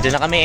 Dito na kami.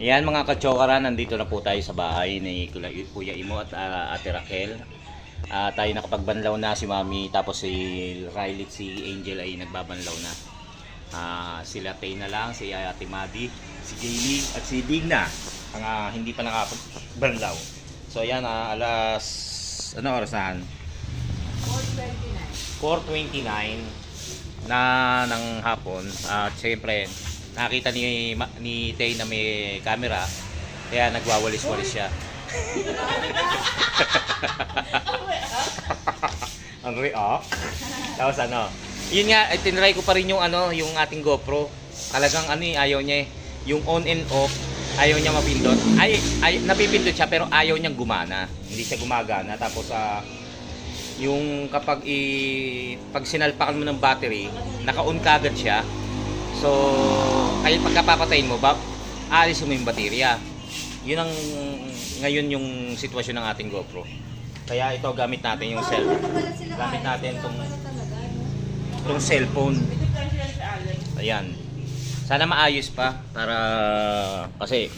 Yan mga kachokaran, nandito na po tayo sa bahay ni Kuya Imo at Ate Raquel. Tayo nakapagbanlaw na, si Mami, tapos si Riley, si Angel ay nagbabanlaw na. Sila Tay na lang, si Ate Madi, si Jamie at si Digna ang hindi pa nakapagbanlaw. So yan, alas, ano orasan? 4:29 na ng hapon. At syempre nakita ni Tay na may camera, kaya nagwawalis-walis siya. Ang react. Tapos ano, yun nga, tinry ko pa rin yung ano, yung ating GoPro. Talagang ano, ayaw niya, yung on and off, ayaw niya mapindot. Napipindot siya pero ayaw niyang gumana. Hindi siya gumagana. Tapos yung kapag pag sinalpakan mo ng battery, naka-on kagad siya. So, kahit pagkapapatayin mo, aalis mo yung baterya. Yun ang ngayon yung sitwasyon ng ating GoPro. Kaya ito, gamit natin yung cellphone. Gamit natin itong cellphone. Ayan. Sana maayos pa para kasi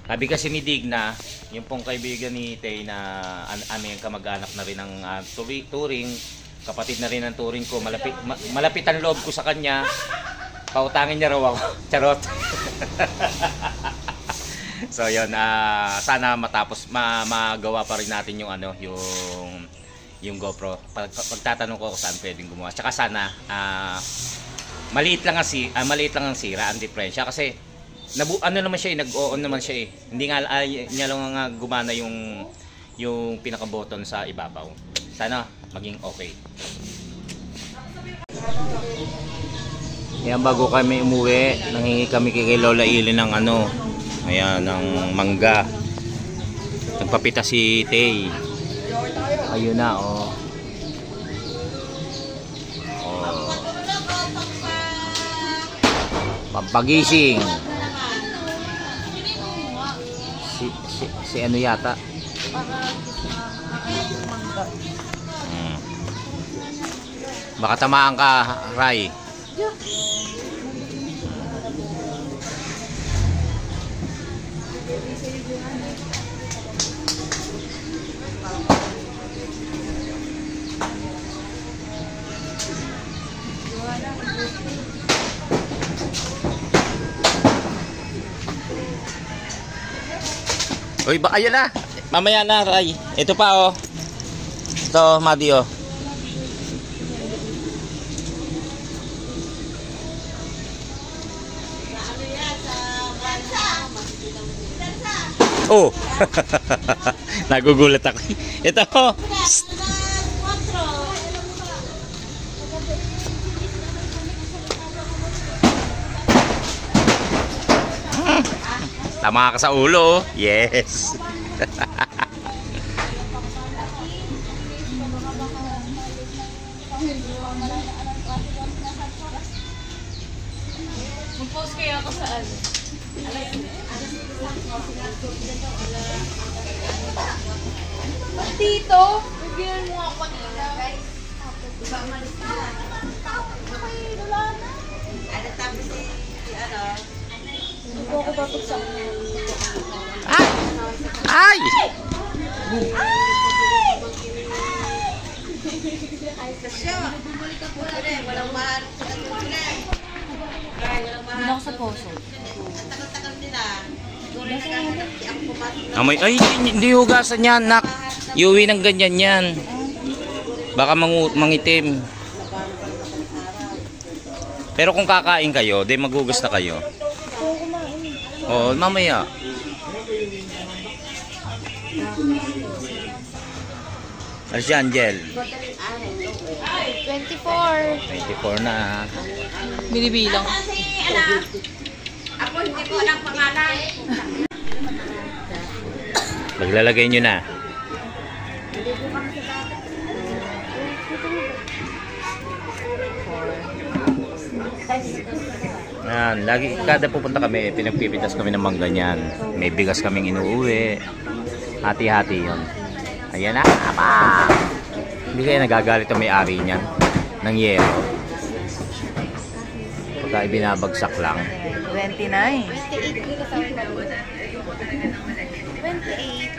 sabi kasi ni Digna, yung pong kaibigan ni Tay na aming kamag-anak na rin ng touring, Kapatid na rin ang turing ko. Malapit ang loob ko sa kanya. Pautangin niya raw ako. Charot. So yun, sana matapos magawa pa rin natin yung ano, yung GoPro. Pagtatanong ko kung saan pwedeng gumawa. Tsaka sana maliit lang ang sira, ang diferensya kasi ano naman siya, nag-on naman siya eh. Hindi nga niya lang nga gumana yung pinaka-button sa ibabaw. Sana maging okay. Yan, bago kami umuwi, nanghingi kami kay Lola Ili ng ano, ayan, ng mangga. Nagpapita si Tay. Ayun na, oh. Oh. Pampagising. Si ano yata? Baka tamaan ka, Ray. Uy, ayan na. Mamaya na, Ray. Ito pa, oh. Ito, Madi, oh. Oh. Nagugulat ako. Ito, oh. Tama ka sa ulo, oh. Yes. Mag-post kaya ako saan? Dito, bigyan mo ako kanina. Diba malis na? Wala na. Ano tapos si ano? Hindi po ako babagsak. Ay! Ay! Ay, sasya. Bumalik ako na rin. Walang mahal. Hindi ako sa poso. Tagal-tagal nila. Amoy, ay, hindi hugasan yan, nak. Iuwi ng ganyan yan. Baka mangitim. Pero kung kakain kayo, di maghugas na kayo. Oo, mamaya. Ano si Angel? 24. 24 na. Binibilang. Ako hindi ko alam pangalan. Maglalagay nyo na. Yan, lagi kada pupunta kami, pinagpipitas kami ng mangga niyan. May bigas kaming inuuwi. Hati-hati yun. Ayan na, apa! Hindi kayo nagagalit ang may-ari niyan ng yero. Pagka ibinabagsak lang. 29. 28.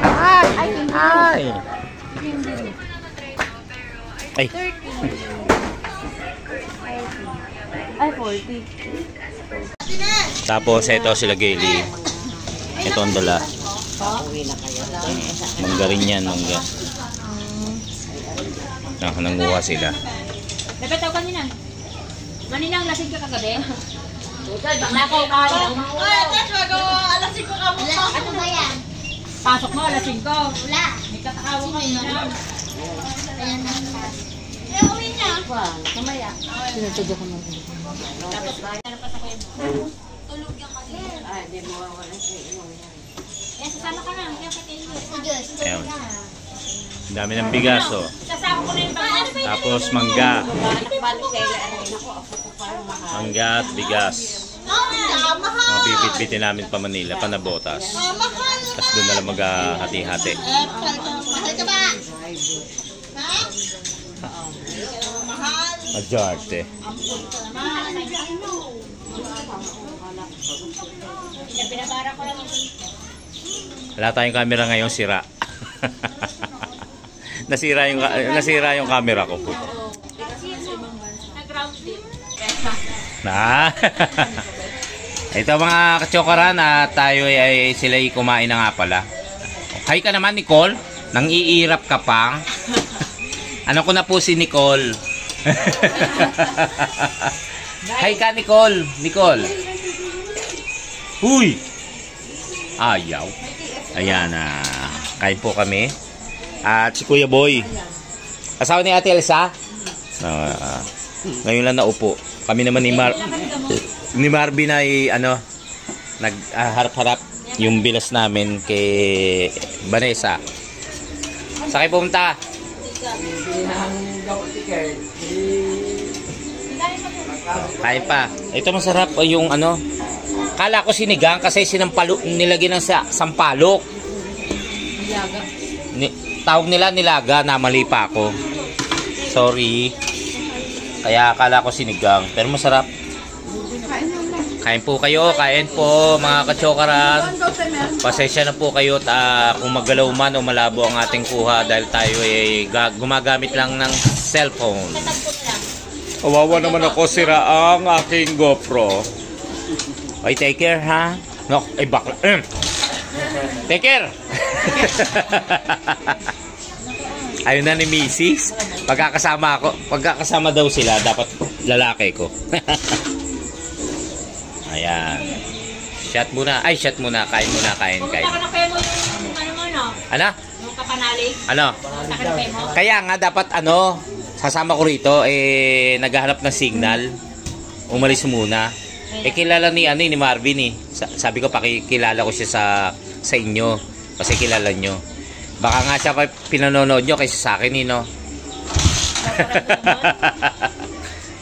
Ay! Ay! Ay! 30. Ay, 40. Tapos ito sila Gaily. Ito ang dala. Mangga rin yan, mangga. Nanguha sila. Napetaw ka nina. Maninang lasing ka kagabi? Nakaw ka lang. Ay, bago alasing ko ka mo. Ano ba yan? Pasok mo, lasing ko. Wala. May katakawa ka nina. Ayan na. Eh, uwi niya. Kamaya. Sinutudyo ko mo. Tapos, ano pa sa kayo mo? Tulog yung kasi. Ay, di mo wala sa iyo. Yan, sasama ka na. Yan, sa kayo. Ayan. Ang dami ng bigas, oh. Sasama ko na yung bang. Tapos mangga. Nakbalik kayo. Ako, ako parang mahal. Mangga at bigas. Mga bibit-bitin namin pa Manila, panabotas. Tapos doon na lang maghati-hati. Mahal ka ba? Ha? Majarte. Pinabara ko lang. Wala tayong camera ngayon, sira. nasira yung camera ko po. Nag-ground din. Na. Ito mga kachokaran, tayo ay sila'y kumain na nga pala. Hi ka naman, Nicole. Nang iirap ka pa. Ano ko na po si Nicole. Hi ka, Nicole. Nicole. Huy. Ayaw. Ayan, kain po kami. At si Kuya Boy. Asawa ni Ate Elsa. Ngayon lang naupo. Kami naman ni Marvin ay nagharap-harap yung bilas namin kay Vanessa. Sa kayo pumunta? Kain pa. Ito masarap yung kala ko sinigang kasi nilagyan ng sampalok. Nilaga. Tawag nila nilaga, namali pa ako. Sorry. Kaya akala ko sinigang. Pero masarap. Kain po kayo, kain po mga kachokaran. Pasensya na po kayo kung magalaw man o malabo ang ating kuha dahil tayo ay gumagamit lang ng cellphone. Kawawa naman ako, sira ang aking GoPro. Ay, take care ha. No, ay bakla. Take care. Ayun na ni Mrs. Pagkakasama daw sila, dapat lalaki ko. Ayan. Shot muna. Ay, shot muna. Kain muna. Kain. Pumunta ka na kayo mo yung mo, no? Ano? Yung kapanalig. Ano? Pumunta ka na kayo mo. Kaya nga, dapat sasama ko rito, naghahanap ng signal. Umalis muna. Kilala ni Marvin eh. Sabi ko, pakikilala ko siya sa inyo. Kasi kilala nyo. Baka nga siya pinanonood nyo kaysa sa akin, no?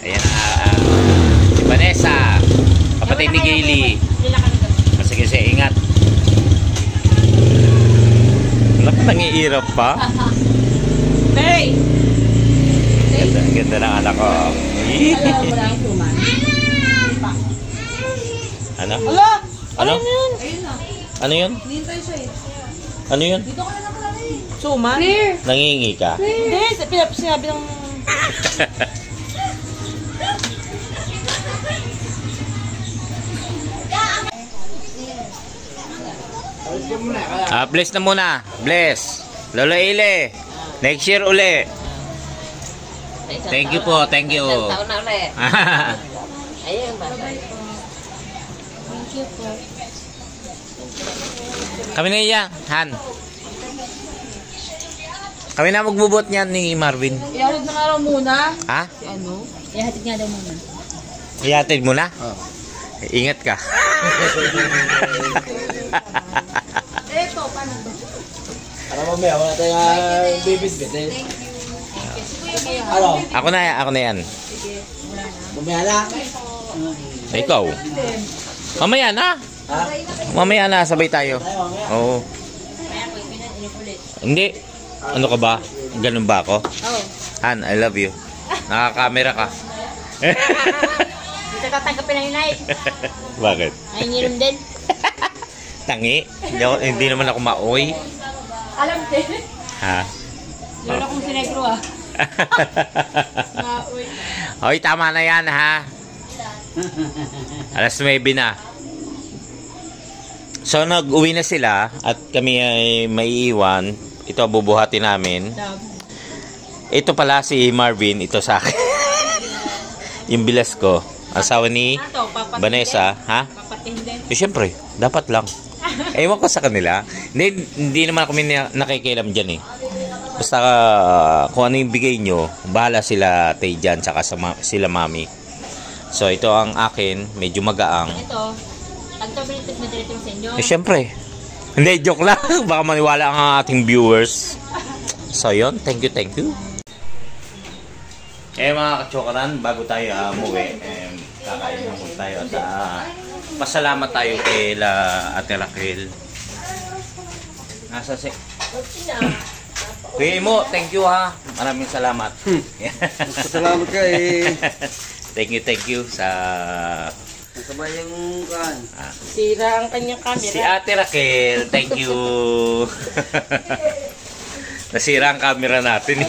Ayan si Vanessa. Kapatid ni Gaily. Sige, ingat. Nangiirap pa. Hey! Ganda ng anak ko. Ano? Ano? Ano yun? Ano yun? Suman? Clear. Nangingi ka? Hindi, sinabi ng... Bless na muna. Bless. Lolo Ile. Next year uli. Thank you po. Thank you. Taon na ulit. Ayun ba? Thank you po. Kami na iyan. Han. Kami na magbubot niyan ni Marvin. Ihatid na nga raw muna. Ha? Si ano? Ihatid nga daw muna. Ihatid mo na? Ingat ka. Eto, paano ba? Para mamaya, wala tayong bibisbit eh. Ano? Ako na yan. Mamaya na. Ikaw. Mamaya na. Ha? Mamaya na, sabay tayo. Tayo mamaya. Oo. Hindi. Ano ka ba? Ganun ba ako? Oo. Han, I love you. Nakakamera ka. Dito tatanggapin na yun ay. Bakit? Ay, nginom din. Tangi? Hindi naman ako maoy. Alam din. Ha? Lola kong sinegro ah. Hoy, tama na yan ha. Alas 9 na. So, nag-uwi na sila at kami ay maiiwan. Ito bubuhatin namin. Ito pala si Marvin. Ito sa akin. Yung bilas ko. Asawa ni Vanessa. Ha? Papatihin din. Siyempre, dapat lang. Ewan ko sa kanila. Hindi naman ako nakikialam dyan eh. Basta kung ano yung bigay nyo, bahala sila tay dyan, saka sila mami. So, ito ang akin. Medyo magaang. Ito, tagtabilit na dito sa inyo. Siyempre. Hindi, joke lang. Baka maniwala ang ating viewers. So, yun. Thank you. Mga kachokaran, bago tayo umuwi, kakain mo tayo at pasalamat tayo kay Ate Raquel. Nasa si... Kuya mo, thank you ha. Maraming salamat. Salamat ka eh. Thank you sa... Nasabay yung kan. Sira ang kanyang camera. Si Ate Raquel, thank you. Nasira ang camera natin.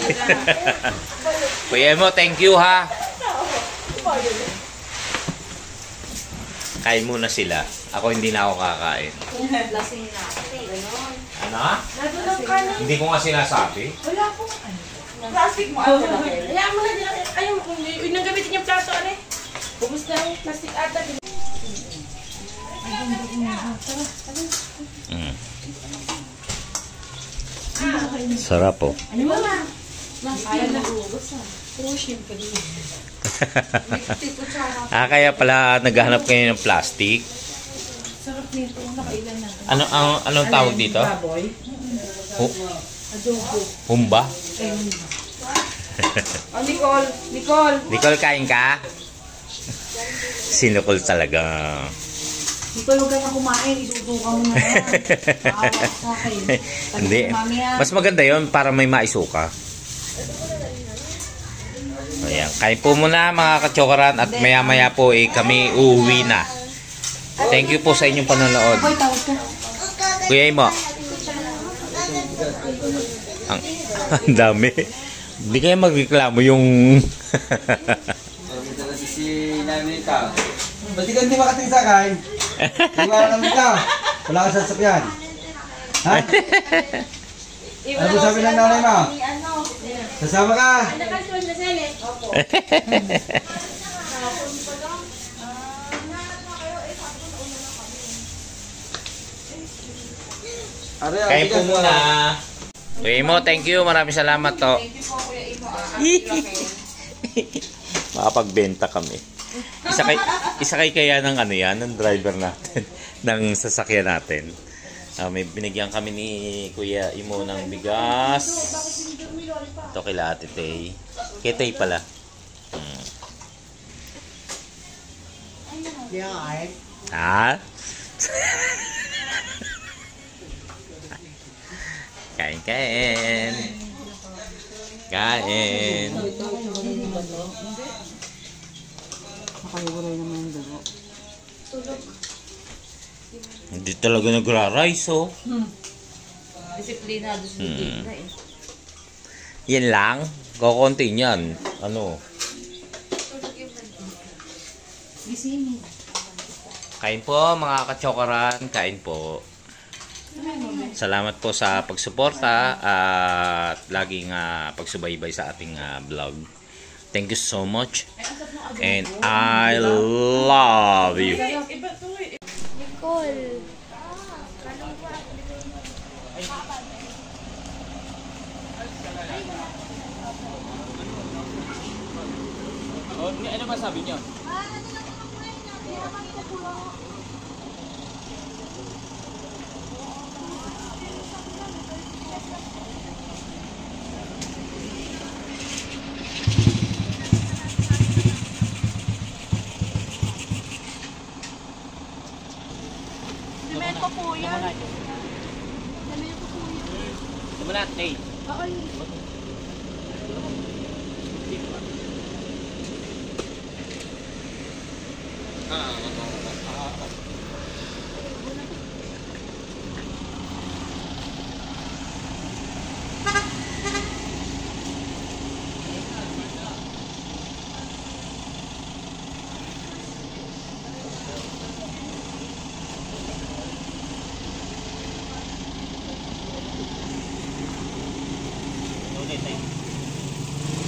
Kuya mo, thank you ha. Kain muna sila. Ako hindi na ako kakain. Lasing na. Ganon. Ano? Nagulong ka na. Hindi ko nga sinasabi. Wala pong ano. Plastic mo. Hayaan mo na din. Ayaw, yun ang gamitin yung plato, ano eh. Bubus na yung plastic ata. Mm. Sarap po. Ano mo na? Ayaw na bubus ah. Kaya pala naghahanap kayo ng plastic. Sarap nito. Nakailan na. Anong tawag dito? Baboy. Adobo. Humba? Oh, Nicole. Nicole. Nicole, kain ka? Si Nicole talaga. Nicole, huwag ka na kumain. Isusuka mo na yan. Awa sa akin. Hindi. Mas maganda yon para may maisuka. Ayan. Kain po muna mga katsokaran at maya-maya po kami uuwi na. Thank you po sa inyong panonood. Hoy, tawag ka. Kuya Imo. Ang dami. Hindi kayo magreklamo yung... Ito na si namin ikaw. Ba't di ka hindi makating sakay? Hindi wala kang ikaw. Wala ka sasakyan. Ha? Ano ba sabi ng nanay mo? Sasama ka? Kain po muna. Kuya Imo, thank you. Maraming salamat to. Thank you po, Kuya Imo. Makapagbenta kami. Isa kay kaya ng ano yan, ng driver natin, ng sasakyan natin. May binigyan kami ni Kuya Imo ng bigas. Ito kila Ate Tay. Kay Tay pala. Ha? Kain. Kain. Nakaliburay naman yung dugo. Hindi talaga nagra-rice, oh. Disiplinado sa dito eh. Yan lang. Kukunti niyan. Ano? Gising. Kain po, mga katsokaran. Kain po. Salamat po sa pagsuporta at laging pagsubaybay sa ating vlog. Thank you so much. And I love you. Nicole. Ano ba sabi niyo? Cemento po yan. Sumulat, Tay.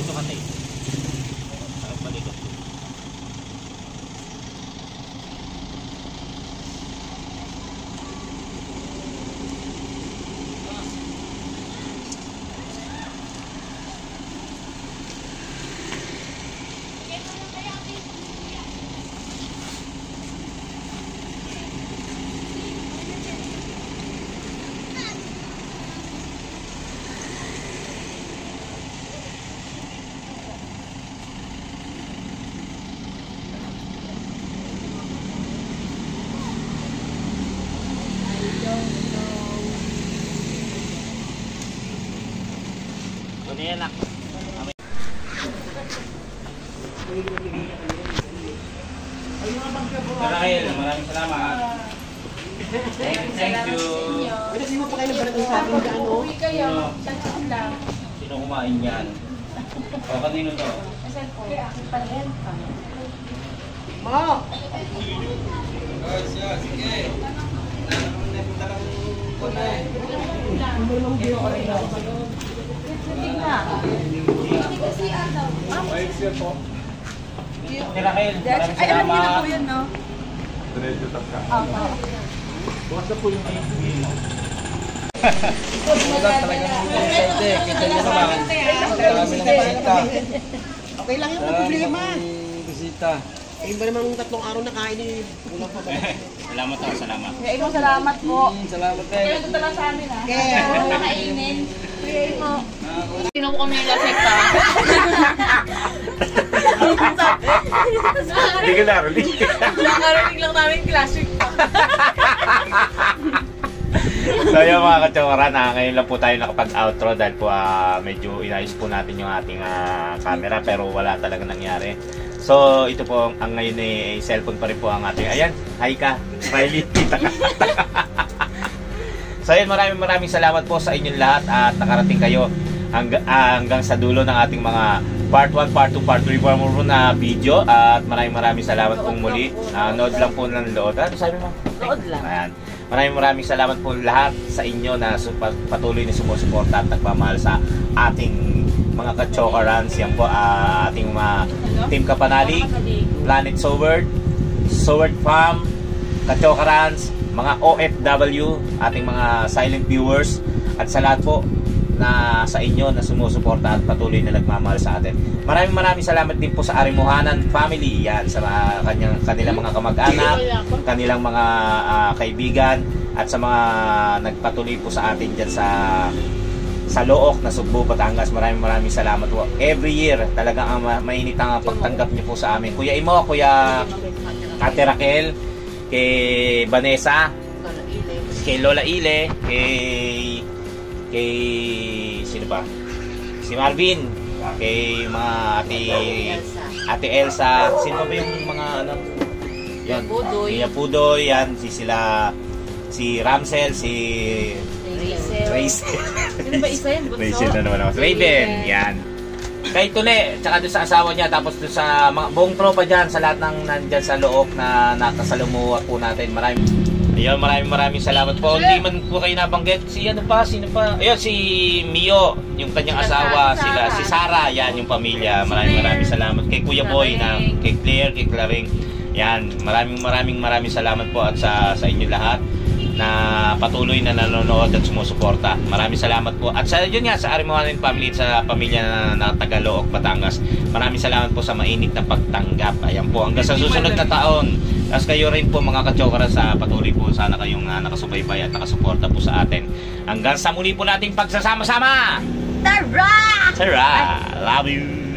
Dito ka, Tay. Sarap ba dito? Ito yan, nak. Maraming salamat. Thank you. Kasi mo pa kayo nagbalat ng sabi ng ano? Uwi kayo. Sa lang. Sino kumain yan? O, kanino to? Mo! Raquel, maraming salamat. Yan, no? Okay lang yung problema. Bisita. Eh, ba namang 3 araw na kain eh. Wala pa ba? Salamat ako, salamat. Kaya mo salamat po. Salamat eh. Kaya ito lang sa amin ha. Kaya, Kainin. Kaya mo. Sino mo kami lasik pa? Hindi ka narinig. Nakarinig lang namin classic pa. So yung mga katsokara, ngayon lang po tayo nakapag-outro dahil po medyo inayos po natin yung ating camera pero wala talaga nangyari. So ito po ang ngayon cellphone pa rin po ang ating. Ayan, hi ka, smiley, kita ka. So ayan, maraming salamat po sa inyong lahat at nakarating kayo hanggang sa dulo ng ating mga part 1, part 2, part 3 more na video at maraming salamat pong muli. Nood lang po ng lood. Ano sabi mo? Lood lang. Ayan. Maraming salamat po lahat sa inyo na patuloy na sumusuporta at nagmamahal sa ating mga ka-chokarans. Yan po ating mga Team Kapanalig, Planet Soward, Soward Farm, ka-chokarans, mga OFW, ating mga silent viewers at sa lahat po na sa inyo na sumusuporta at patuloy na nagmamahal sa atin. Maraming salamat din po sa Arimuhanan family, yan sa kanilang mga kamag-anak, kanilang mga kaibigan at sa mga nagpatuloy po sa atin diyan sa Look na Sugbo, Batangas. Maraming salamat po. Every year talagang mainit ang pagtanggap niyo po sa amin. Kuya Imo, Kuya Ate Raquel, kay Vanessa, kay Lola Ile, kay sino ba? Si Marvin, kay mga Ate Elsa, sino ba yung mga ano? Yan. Si Pudoy, yan, si Ramsel, si Racel. Sino ba isa yun? Racel na naman ako. Raven, yan. Kay Tule, tsaka doon sa asawa niya, tapos doon sa mga buong tropa dyan, sa lahat ng nandyan sa Look na nakasalumuha po natin. Maraming salamat po. Hindi man po kayo nabanggit. Sino pa? Ayun, si Mio, yung kanyang asawa, si Sarah, yan yung pamilya. Maraming salamat. Kay Kuya Boy, kay Claire, kay Claring. Yan, maraming salamat po at sa inyo lahat na patuloy na nanonood at sumusuporta. Maraming salamat po. At sa yun nga, sa Arimuhanan family at sa pamilya na taga Look, Batangas. Maraming salamat po sa mainit na pagtanggap. Ayan po, hanggang sa susunod na taon. As kayo rin po mga ka-chokara sa patuloy po, sana kayong nakasubaybay at nakasuporta po sa atin. Hanggang sa muli po nating pagsasama-sama! Tara! Tara! Love you!